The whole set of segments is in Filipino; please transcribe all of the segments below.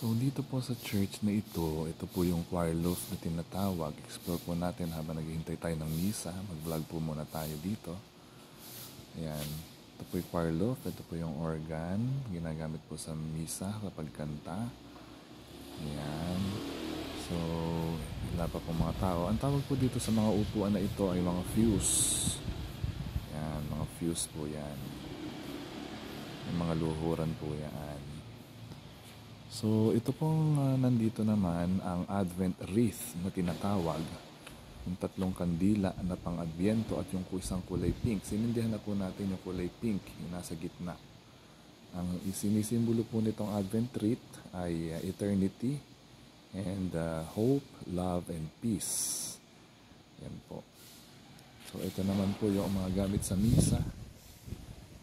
So dito po sa church na ito po yung choir loft na tinatawag. Explore po natin habang naghihintay tayo ng misa. Mag-vlog po muna tayo dito. Ayan. Ito po yung choir loft. Ito po yung organ. Ginagamit po sa misa kapag kanta. Ayan. So, wala pa po mga tao. Ang tawag po dito sa mga upuan na ito ay mga fuse. Ayan, mga fuse po yan. Yung mga luhuran po yan. So, ito pong nandito naman ang Advent wreath na tinatawag. Yung tatlong kandila na pang-Adbyento at yung isang kulay pink. Sinindihan na po natin yung kulay pink, yung nasa gitna. Ang isinisimbolo po nitong Advent wreath ay eternity and hope, love, and peace. Yan po. So, ito naman po yung mga gamit sa misa.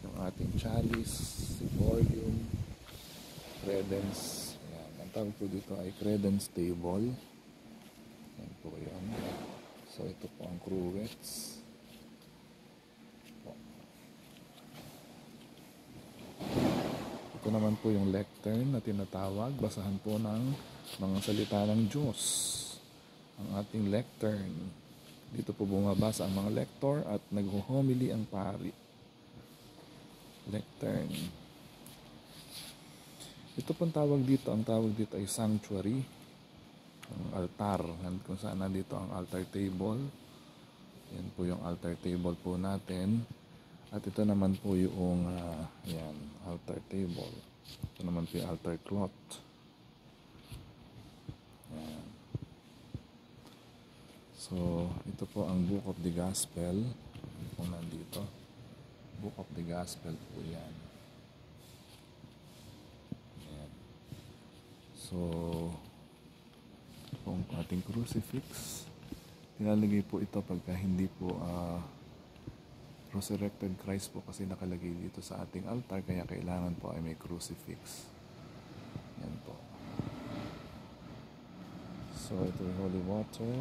Yung ating chalice, ciborium, credence. Ayan. Ang tawag po dito ay credence table. Ayan po yun. So ito po ang cruets. Ito naman po yung lectern na tinatawag. Basahan po ng mga salita ng Diyos. Ang ating lectern. Dito po bumabasa ang mga lector at nag-homily ang pari. Lectern. Ito pong tawag dito, ang tawag dito ay sanctuary, ang altar, kung saan nandito ang altar table. Yan po yung altar table po natin. At ito naman po yung yan, altar table. Ito naman po yung altar cloth. Yan. So, ito po ang Book of the Gospel. Kung nandito, Book of the Gospel po yan. So, kung ating crucifix, nilalagay po ito pagka hindi po resurrected Christ po kasi nakalagay dito sa ating altar, kaya kailangan po ay may crucifix. Yan po. So, ito yung holy water,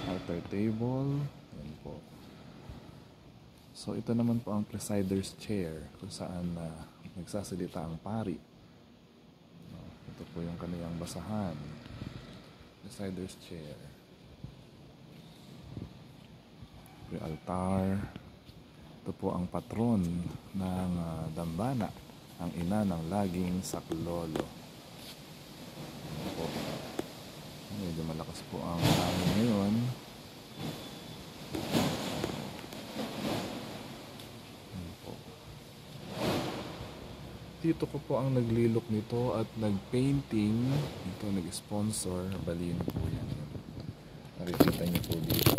altar table, yan po. So, ito naman po ang presider's chair kung saan nagsasalita ang pari. Ito po yung kaniyang basahan. Presider's chair. Yung altar. Ito po ang patron ng dambana. Ang ina ng laging saklolo. Ito po. Medyo malakas po ang hangin ngayon. Dito ko po ang naglilok nito at nagpainting. Ito nag-sponsor. Balino po yan. Nakikita niyo po dito.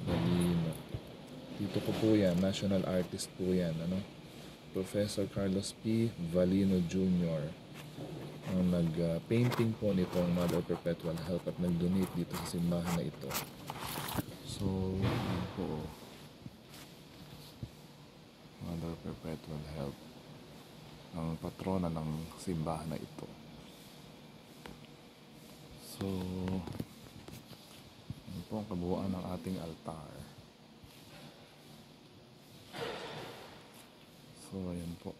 Balino. Dito ko po yan. National artist po yan. Professor Carlos P. Valino Jr. Ang nag-painting po nitong Mother Perpetual Help at nag-donate dito sa simbahan na ito. So, yan po. Mother Perpetual Help. Ang patrona ng simbahan na ito. So, yan po ang kabuuan ng ating altar. So, ayan po.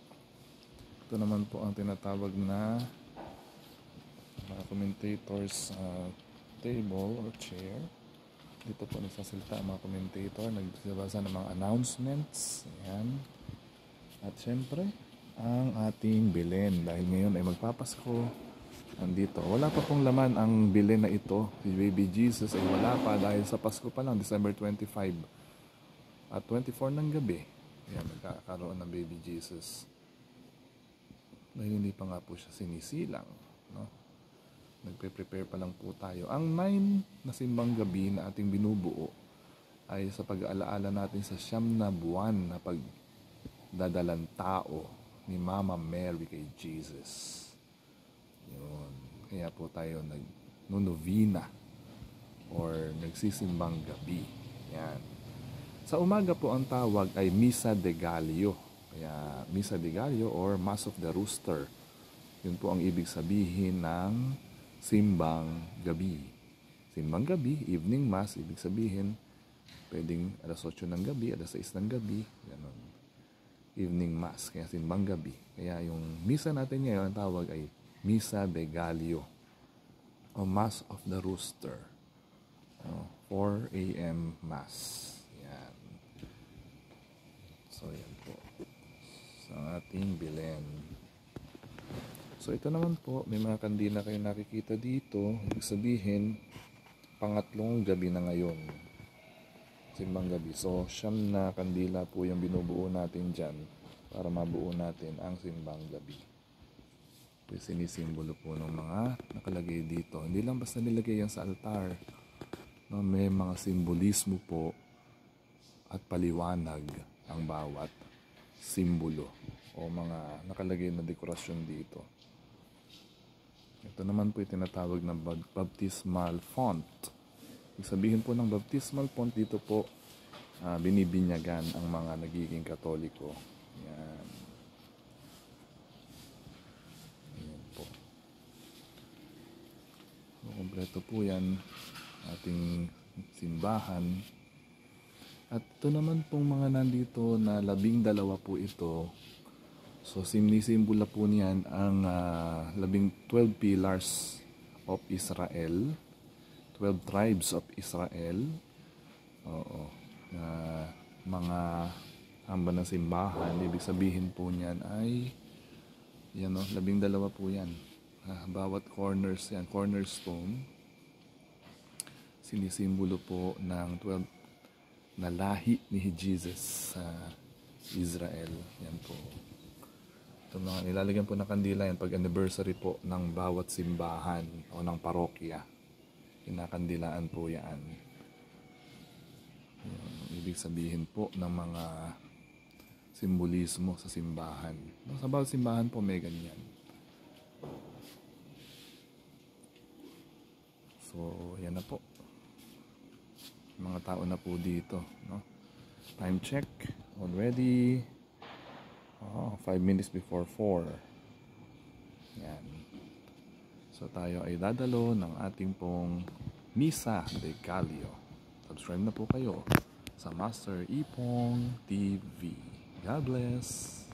Ito naman po ang tinatawag na mga commentators table or chair. Dito po nagsasalita ang mga commentator, nagbabasa ng mga announcements. Ayan. At syempre, ang ating Belen. Dahil ngayon ay magpapasko. Nandito. Wala pa pong laman ang Belen na ito. Si Baby Jesus ay wala pa dahil sa Pasko pa lang, December 25. At 24 ng gabi. Ayan, magkakaroon ng Baby Jesus. Dahil hindi pa nga po siya sinisilang. No? Nagpe-prepare pa lang po tayo. Ang 9 na simbang gabi na ating binubuo ay sa pag-aalaala natin sa 9 na buwan na pagdadalang tao ni Mama Mary kay Jesus. Yun. Kaya po tayo nag-novena or nagsisimbang gabi. Yan. Sa umaga po ang tawag ay Misa de Gallo. Kaya Misa de Gallo or Mass of the Rooster. Yun po ang ibig sabihin ng simbang gabi. Simbang gabi, evening mass, ibig sabihin pwedeng alas 8 ng gabi, alas 6 ng gabi, ganun. evening mass, kaya simbang gabi. Kaya yung misa natin ngayon, ang tawag ay Misa de Gallo o Mass of the Rooster. 4 a.m. Mass. Yan. So, yan po. Sa ating Belen. So, ito naman po, may mga kandila kayo nakikita dito. Ibig sabihin, pangatlong gabi na ngayon. Simbang gabi. So, 9 na kandila po yung binubuo natin dyan para mabuo natin ang simbang gabi. Ito sinisimbolo po ng mga nakalagay dito. Hindi lang basta nilagay yan sa altar. No, may mga simbolismo po at paliwanag ang bawat simbolo o mga nakalagay na dekorasyon dito. Ito naman po itinatawag na baptismal font. Ibig sabihin po ng baptismal font dito po, binibinyagan ang mga nagiging Katoliko. Yan. Ayan po. So, kompleto po yan. Ating simbahan. At ito naman pong mga nandito na 12 po ito. So, sinisimbula po niyan ang 12 pillars of Israel. 12 tribes of Israel. Oo. Mga hamba ng simbahan. Ibig sabihin po niyan ay yan o, 12 po yan. Bawat corners yan, cornerstone, sinisimbolo po ng 12 na lahi ni Jesus sa Israel. Yan po. Ito mga nilalagyan po ng kandila yan pag anniversary po ng bawat simbahan o ng parokya. Kinakandilaan po yan. Ibig sabihin po ng mga simbolismo sa simbahan. Sa bawat simbahan po may ganyan. So, yan na po. Mga tao na po dito. No? Time check. Already 5 minutes before 4. Yan. So tayo ay dadalo ng ating pong Misa de Gallo. Subscribe na po kayo sa Master Ipong TV. God bless!